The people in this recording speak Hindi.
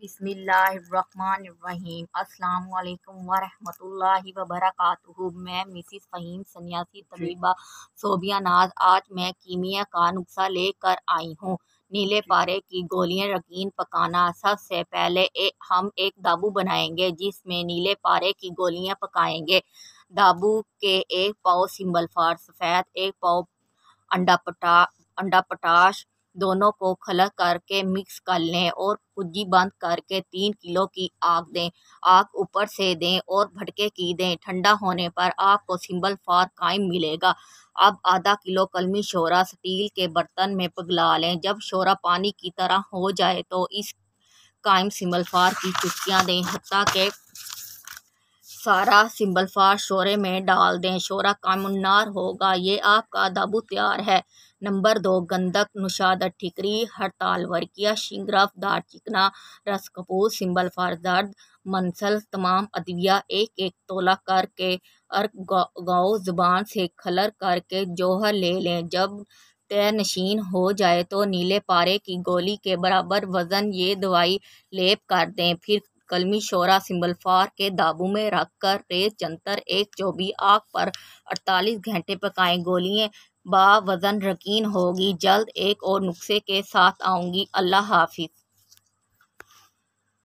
बिस्मिल्लाहिर्रहमानिर्रहीम। अस्सलाम वालेकुम वरहमतुल्लाहि वबरकातुहू। मैं मिसिस फ़हीम सन्यासी तबीबा सोबिया नाज आज मैं कीमिया का नुस्खा लेकर आई हूँ। नीले पारे की गोलियां यकीन पकाना। सबसे पहले हम एक दाबू बनाएंगे जिसमें नीले पारे की गोलियां पकाएंगे। दाबू के 1 पाव सिंबल फार सफ़ेद, 1 पाव अंडा पटाश दोनों को खलक करके मिक्स कर लें और कुज्जी बंद करके 3 किलो की आग दें। आग ऊपर से दें और भटके की दें। ठंडा होने पर आपको सिंबल फार कायम मिलेगा। अब आधा किलो कलमी शोरा स्टील के बर्तन में पिघला लें। जब शोरा पानी की तरह हो जाए तो इस कायम सिंबल फार की चुटकियाँ दें हत्ता के सारा सिंबल फार शोरे में डाल दें। शोरा कामुन्नार होगा। ये आपका दाबू तैयार है। नंबर 2 गंधक, नुशादत, ठिकरी, हड़ताल, वर्किया, शिंगरफ, दारचिकना, रस कपूर, सिंबल फार दर्द, मंसल तमाम अदविया 1-1 तोला करके गाओ जुबान से खलर करके जोहर ले लें। जब तय नशीन हो जाए तो नीले पारे की गोली के बराबर वज़न ये दवाई लेप कर दें। फिर कलमी शोरा सिंबल फार के दाबू में रखकर रेत जंतर 124 आग पर 48 घंटे पकाएं। गोलियां बा वज़न यकीन होगी। जल्द एक और नुस्खे के साथ आऊँगी। अल्लाह हाफिज़।